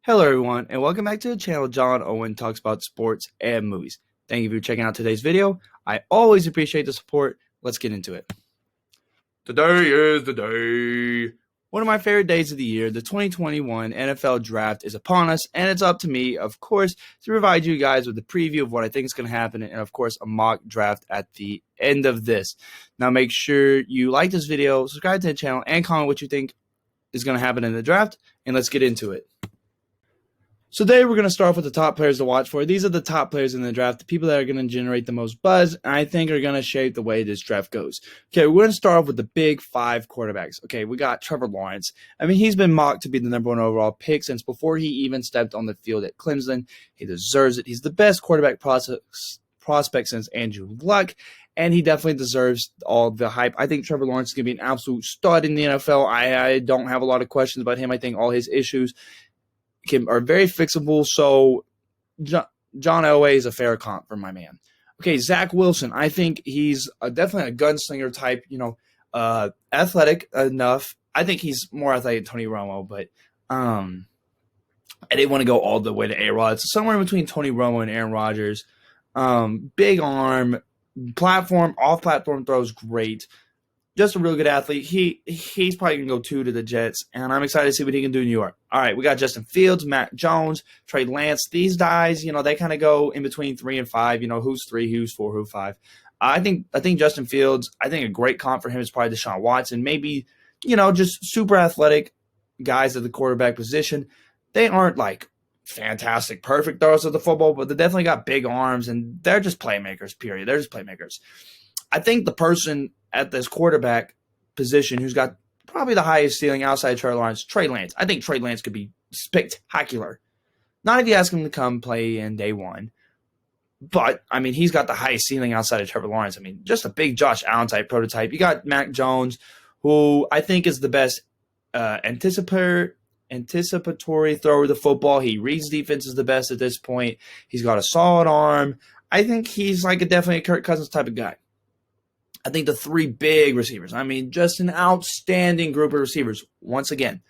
Hello, everyone, and welcome back to the channel. John Owen talks about sports and movies. Thank you for checking out today's video. I always appreciate the support. Let's get into it. Today is the day. One of my favorite days of the year, the 2021 NFL Draft is upon us, and it's up to me, of course, to provide you guys with a preview of what I think is going to happen, and of course, a mock draft at the end of this. Now, make sure you like this video, subscribe to the channel, and comment what you think is going to happen in the draft, and let's get into it. So today we're going to start off with the top players to watch for. These are the top players in the draft, the people that are going to generate the most buzz, and I think are going to shape the way this draft goes. Okay, we're going to start off with the big five quarterbacks. Okay, we got Trevor Lawrence. I mean, he's been mocked to be the #1 overall pick since before he even stepped on the field at Clemson. He deserves it. He's the best quarterback prospect since Andrew Luck, and he definitely deserves all the hype. I think Trevor Lawrence is going to be an absolute stud in the NFL. I don't have a lot of questions about him. I think all his issues are very fixable, so John Elway is a fair comp for my man. Okay, Zach Wilson. I think he's definitely a gunslinger type, athletic enough. I think he's more athletic than Tony Romo, but I didn't want to go all the way to A-Rod. So somewhere in between Tony Romo and Aaron Rodgers. Big arm, platform, off-platform throws great. Just a real good athlete. He's probably going to go 2 to the Jets, and I'm excited to see what he can do in New York. All right, we got Justin Fields, Mac Jones, Trey Lance. These guys, they kind of go in between 3 and 5. Who's 3, who's 4, who's 5. I think Justin Fields, I think a great comp for him is probably Deshaun Watson. Maybe, just super athletic guys at the quarterback position. They aren't like fantastic, perfect throwers of the football, but they definitely got big arms, and they're just playmakers, period. They're just playmakers. I think the person at this quarterback position who's got probably the highest ceiling outside Trevor Lawrence, Trey Lance. I think Trey Lance could be spectacular. Not if you ask him to come play in day one, but, I mean, he's got the highest ceiling outside of Trevor Lawrence. I mean, just a big Josh Allen type prototype. You got Mac Jones, who I think is the best anticipatory thrower of the football. He reads defenses the best at this point. He's got a solid arm. I think he's like definitely a Kirk Cousins type of guy. I think the 3 big receivers, I mean, just an outstanding group of receivers. Once again,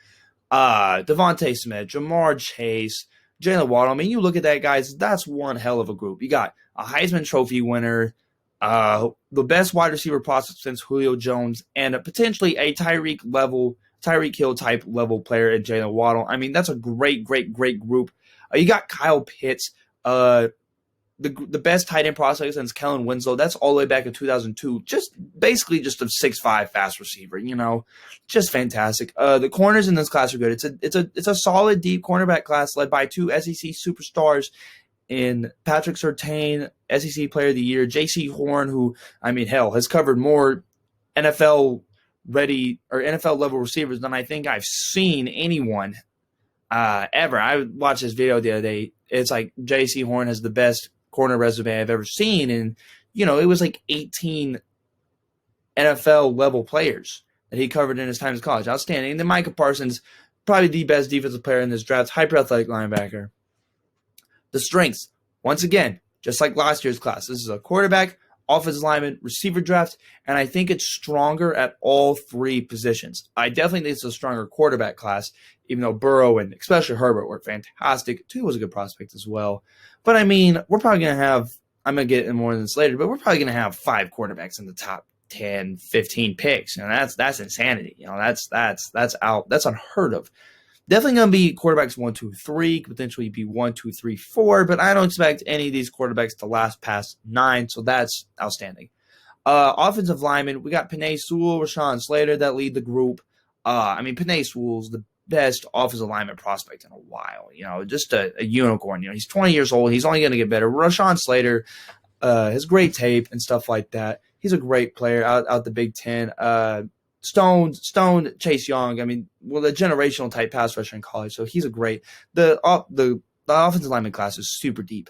Devontae Smith, Jamar Chase, Jalen Waddle. I mean, you look at that, guys, that's one hell of a group. You got a Heisman Trophy winner, the best wide receiver prospect since Julio Jones, and potentially a Tyreek Hill type level player in Jalen Waddle. I mean, that's a great, great, great group. You got Kyle Pitts, the best tight end prospect since Kellen Winslow. That's all the way back in 2002. Basically just a 6'5" fast receiver, just fantastic. The corners in this class are good. It's a solid deep cornerback class led by 2 SEC superstars in Patrick Surtain, SEC Player of the Year, J.C. Horn, who, I mean, hell, has covered more NFL ready or NFL level receivers than I think I've seen anyone ever. I watched this video the other day. It's like J.C. Horn has the best corner resume I've ever seen, and it was like 18 NFL level players that he covered in his time as college. Outstanding. And then Micah Parsons, probably the best defensive player in this draft, hyper athletic linebacker. The strengths, once again, just like last year's class, this is a quarterback, offensive lineman, receiver draft, and I think it's stronger at all 3 positions. I definitely think it's a stronger quarterback class, even though Burrow and especially Herbert were fantastic. Tua was a good prospect as well. But, I mean, we're probably going to have – I'm going to get into more of this later, but we're probably going to have 5 quarterbacks in the top 10, 15 picks. That's insanity. That's unheard of. Definitely going to be quarterbacks 1, 2, 3, could potentially be 1, 2, 3, 4, but I don't expect any of these quarterbacks to last past 9, so that's outstanding. Offensive linemen, we got Penei Sewell, Rashawn Slater that lead the group. Penei Sewell's the best offensive lineman prospect in a while. Just a unicorn. He's 20 years old. He's only going to get better. Rashawn Slater has great tape and stuff like that. He's a great player out the Big Ten. Stone Chase Young. I mean, a generational type pass rusher in college, so he's a great. The offensive lineman class is super deep.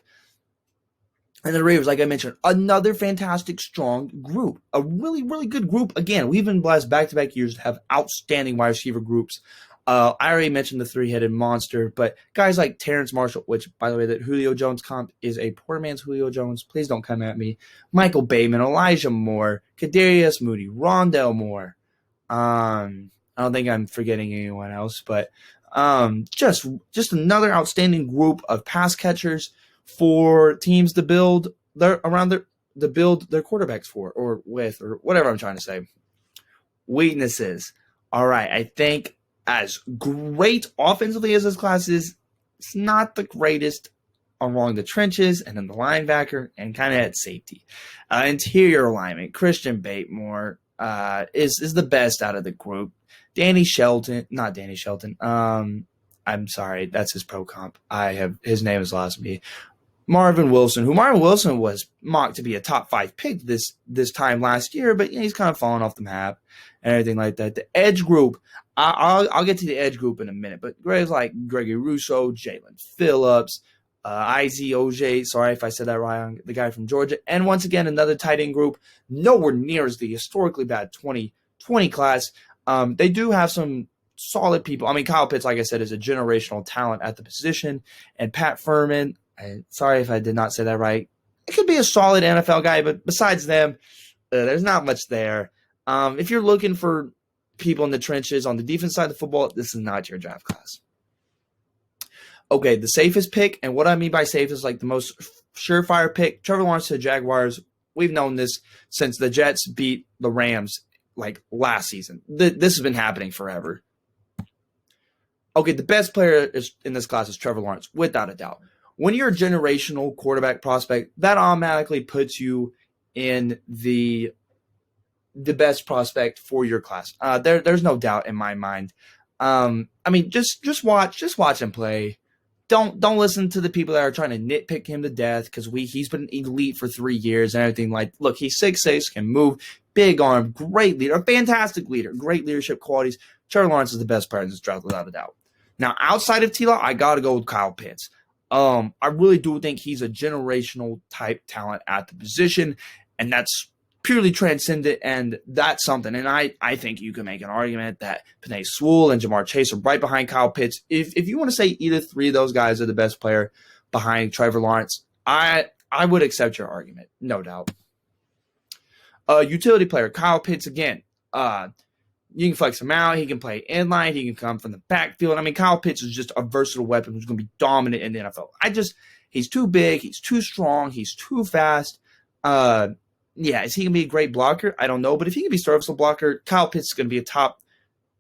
And the Ravens, like I mentioned, another fantastic, strong group. A really, really good group. Again, we've been blessed back-to-back years to have outstanding wide receiver groups. I already mentioned the 3-headed monster, but guys like Terrace Marshall, which, by the way, that Julio Jones comp is a poor man's Julio Jones. Please don't come at me. Michael Bateman, Elijah Moore, Kadarius Moody, Rondell Moore. I don't think I'm forgetting anyone else, but Just another outstanding group of pass catchers for teams to build their quarterbacks for or with or whatever I'm trying to say. Weaknesses. All right, I think as great offensively as this class is, it's not the greatest along the trenches and in the linebacker and kind of at safety. Interior alignment, Christian Batemore is the best out of the group. Not Danny Shelton. I'm sorry, that's his pro comp. His name has lost me. Marvin Wilson was mocked to be a top 5 pick this time last year, but he's kind of fallen off the map and everything like that. The edge group, I'll get to the edge group in a minute, but guys like Gregory Rousseau, Jalen Phillips, Iz Oj, sorry if I said that wrong, the guy from Georgia, and once again another tight end group, nowhere near as the historically bad 2020 class. They do have some solid people. I mean, Kyle Pitts, like I said, is a generational talent at the position, and Pat Furman, sorry if I did not say that right, it could be a solid NFL guy, but besides them, there's not much there. If you're looking for people in the trenches on the defense side of the football, this is not your draft class. Okay, the safest pick, and what I mean by safe is like the most surefire pick, Trevor Lawrence to the Jaguars. We've known this since the Jets beat the Rams like last season. This has been happening forever. Okay, the best player in this class is Trevor Lawrence, without a doubt. When you're a generational quarterback prospect, that automatically puts you in the best prospect for your class. There's no doubt in my mind. I mean, just watch him play. Don't listen to the people that are trying to nitpick him to death because he's been elite for 3 years and everything. Like, look, he's 6'6", can move, big arm, great leader, a fantastic leader, great leadership qualities. Trevor Lawrence is the best player in this draft without a doubt. Now, outside of T-Law, I got to go with Kyle Pitts. I really do think he's a generational type talent at the position, and that's purely transcendent, and that's something. And I think you can make an argument that Penei Sewell and Jamar Chase are right behind Kyle Pitts. If you want to say either three of those guys are the best player behind Trevor Lawrence, I would accept your argument, no doubt. Utility player, Kyle Pitts again. You can flex him out. He can play inline. He can come from the backfield. I mean, Kyle Pitts is just a versatile weapon who's going to be dominant in the NFL. He's too big. He's too strong. He's too fast. Yeah, is he going to be a great blocker? I don't know. But if he can be a serviceable blocker, Kyle Pitts is going to be a top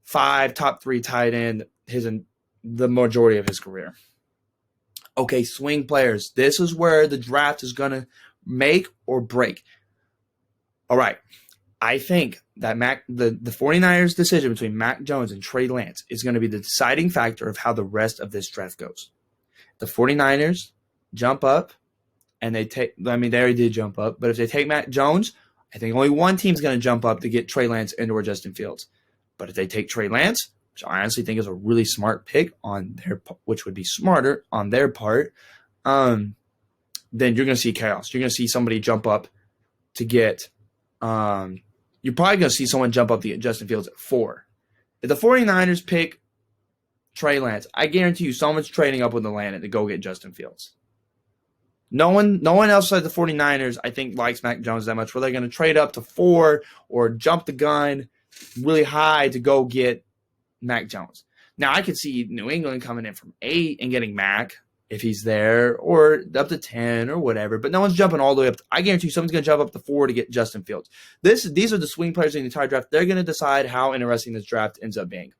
5, top 3 tight end the majority of his career. Okay, swing players. This is where the draft is going to make or break. All right. I think that the 49ers' decision between Mac Jones and Trey Lance is going to be the deciding factor of how the rest of this draft goes. The 49ers jump up, and they already did jump up, but if they take Mac Jones, I think only one team's going to jump up to get Trey Lance and/or Justin Fields. But if they take Trey Lance, which I honestly think is a really smart pick which would be smarter on their part, then you're going to see chaos. You're going to see somebody jump up to get you're probably going to see someone jump up to get Justin Fields at 4. If the 49ers pick Trey Lance, I guarantee you someone's trading up with Atlanta to go get Justin Fields. No one else like the 49ers, I think, likes Mac Jones that much where they're going to trade up to 4 or jump the gun really high to go get Mac Jones. Now, I could see New England coming in from 8 and getting Mac if he's there, or up to 10 or whatever, but no one's jumping all the way up. I guarantee you someone's going to jump up to 4 to get Justin Fields. These are the swing players in the entire draft. They're going to decide how interesting this draft ends up being.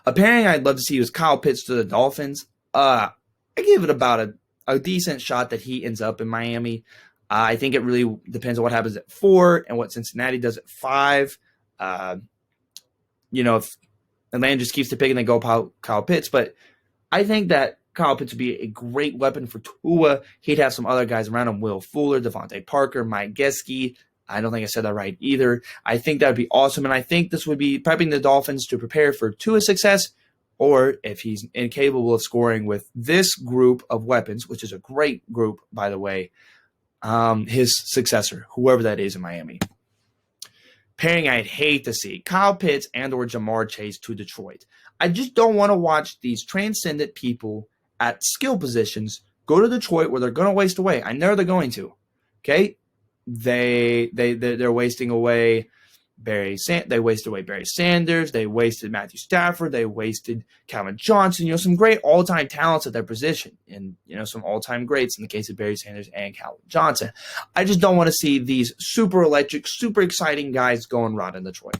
A pairing I'd love to see was Kyle Pitts to the Dolphins. I give it about a decent shot that he ends up in Miami. I think it really depends on what happens at 4 and what Cincinnati does at 5. If Atlanta just keeps the pick and they go Kyle Pitts, but I think that Kyle Pitts would be a great weapon for Tua. He'd have some other guys around him, Will Fuller, Devontae Parker, Mike Gesicki. I don't think I said that right either. I think that would be awesome, and I think this would be prepping the Dolphins to prepare for Tua's success, or if he's incapable of scoring with this group of weapons, which is a great group, by the way, his successor, whoever that is in Miami. Pairing I'd hate to see, Kyle Pitts and or Jamar Chase to Detroit. I just don't want to watch these transcendent people at skill positions go to Detroit where they're going to waste away. I know they're going to. Okay? They're wasting away They wasted away Barry Sanders. They wasted Matthew Stafford. They wasted Calvin Johnson. Some great all-time talents at their position, and some all-time greats in the case of Barry Sanders and Calvin Johnson. I just don't want to see these super electric, super exciting guys going rot in Detroit.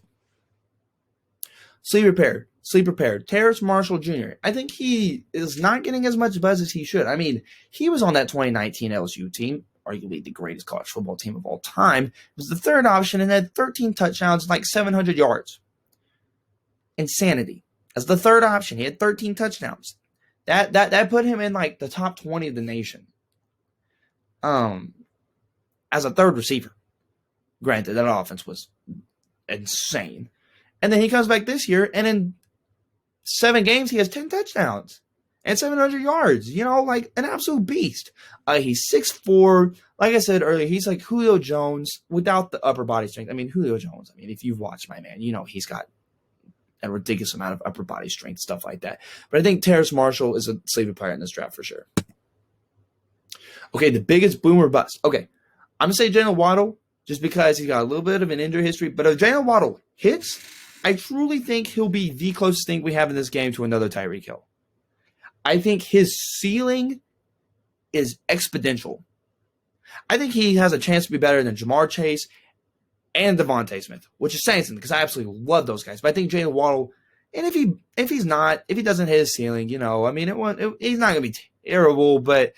Sleep prepared. Terrace Marshall Jr. I think he is not getting as much buzz as he should. I mean, he was on that 2019 LSU team, arguably the greatest college football team of all time. It was the third option and had 13 touchdowns, like 700 yards. Insanity. As the third option, he had 13 touchdowns. That put him in like the top 20 of the nation. As a third receiver. Granted, that offense was insane. And then he comes back this year, and in 7 games, he has 10 touchdowns and 700 yards, like an absolute beast. He's 6'4". Like I said earlier, he's like Julio Jones without the upper body strength. I mean, Julio Jones, if you've watched my man, he's got a ridiculous amount of upper body strength, stuff like that. But I think Terrace Marshall is a sleeper player in this draft for sure. Okay, the biggest boom or bust. Okay, I'm going to say Jalen Waddle just because he's got a little bit of an injury history. But if Jalen Waddle hits, I truly think he'll be the closest thing we have in this game to another Tyreek Hill. I think his ceiling is exponential. I think he has a chance to be better than Jamar Chase and Devontae Smith, which is saying something because I absolutely love those guys. But I think Jalen Waddle, and if he doesn't hit his ceiling, he's not going to be terrible. But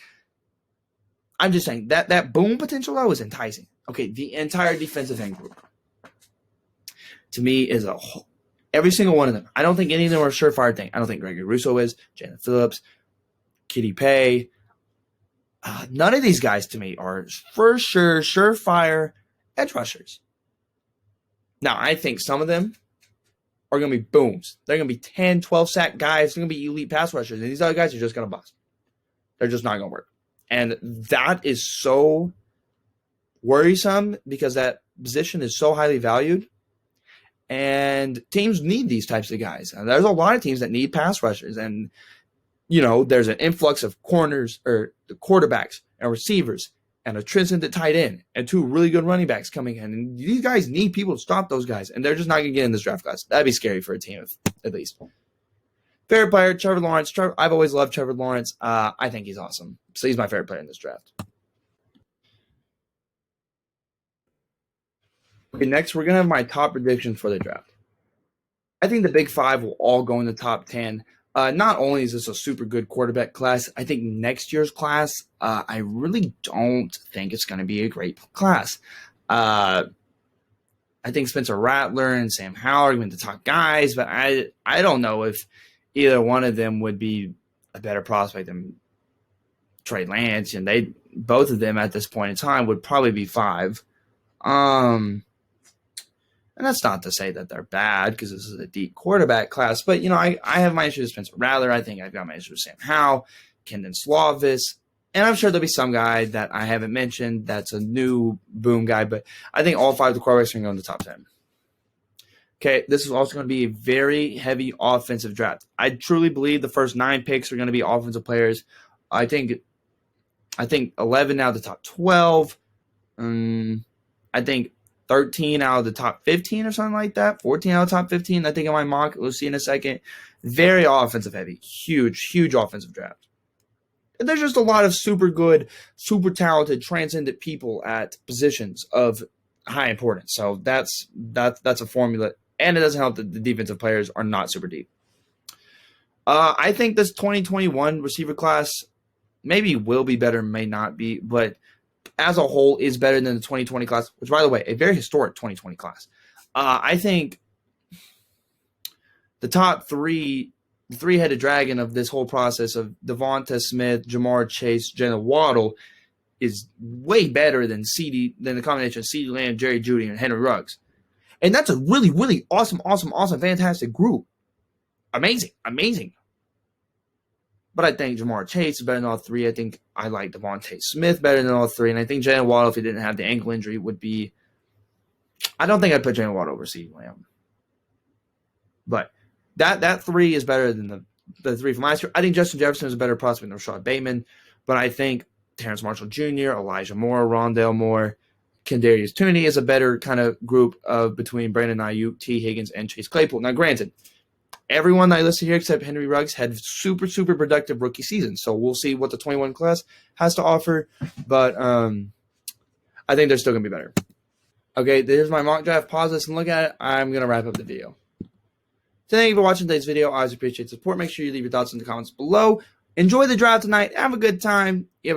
I'm just saying that boom potential though is enticing. Okay, the entire defensive end group to me is a whole. Every single one of them. I don't think any of them are a surefire thing. I don't think Gregory Rousseau is, Jalen Phillips, Kitty Pay. None of these guys to me are for sure surefire edge rushers. Now, I think some of them are going to be booms. They're going to be 10, 12 sack guys. They're going to be elite pass rushers. And these other guys are just going to bust. They're just not going to work. And that is so worrisome because that position is so highly valued. And teams need these types of guys. And there's a lot of teams that need pass rushers. And, there's an influx of corners or the quarterbacks and receivers and a transcendent tight end and 2 really good running backs coming in. And these guys need people to stop those guys. And they're just not going to get in this draft class. That'd be scary for a team, at least. Favorite player, Trevor Lawrence. I've always loved Trevor Lawrence. I think he's awesome. So he's my favorite player in this draft. Okay, next we're going to have my top predictions for the draft. I think the Big 5 will all go in the top 10. Not only is this a super good quarterback class, I think next year's class, I really don't think it's going to be a great class. I think Spencer Rattler and Sam Howell are going to be the top guys, but I don't know if either one of them would be a better prospect than Trey Lance, and both of them at this point in time would probably be 5. And that's not to say that they're bad because this is a deep quarterback class. But, I have my issues with Spencer Rattler. I think I've got my issues with Sam Howell, Kendon Slovis. And I'm sure there'll be some guy that I haven't mentioned that's a new boom guy. But I think all 5 of the quarterbacks are going to go in the top 10. Okay, this is also going to be a very heavy offensive draft. I truly believe the first 9 picks are going to be offensive players. I think 11 out of the top 12. I think 13 out of the top 15 or something like that. 14 out of the top 15, I think in my mock. We'll see in a second. Very offensive heavy. Huge, huge offensive draft. And there's just a lot of super good, super talented, transcendent people at positions of high importance. So that's a formula. And it doesn't help that the defensive players are not super deep. I think this 2021 receiver class maybe will be better, may not be, but as a whole is better than the 2020 class, which, by the way, a very historic 2020 class. I think the top 3, the 3-headed dragon of this whole process of Devonta Smith, Jamar Chase, Jalen Waddle is way better than the combination of CeeDee Lamb, Jerry Jeudy, and Henry Ruggs. And that's a really, really awesome, fantastic group. Amazing. But I think Jamar Chase is better than all 3. I think I like Devontae Smith better than all 3. And I think Jalen Waddle, if he didn't have the ankle injury, would be – I don't think I'd put Jalen Waddle over CeeDee Lamb. But that 3 is better than the 3 from last year. I think Justin Jefferson is a better prospect than Rashad Bateman. But I think Terrace Marshall Jr., Elijah Moore, Rondale Moore, Kadarius Toney is a better kind of group of between Brandon Ayuk, T. Higgins, and Chase Claypool. Now, granted, everyone that I listed here except Henry Ruggs had super productive rookie seasons. So we'll see what the 21 class has to offer. But I think they're still going to be better. Okay, there's my mock draft. Pause this and look at it. I'm going to wrap up the video. Thank you for watching today's video. I always appreciate the support. Make sure you leave your thoughts in the comments below. Enjoy the draft tonight. Have a good time. You have a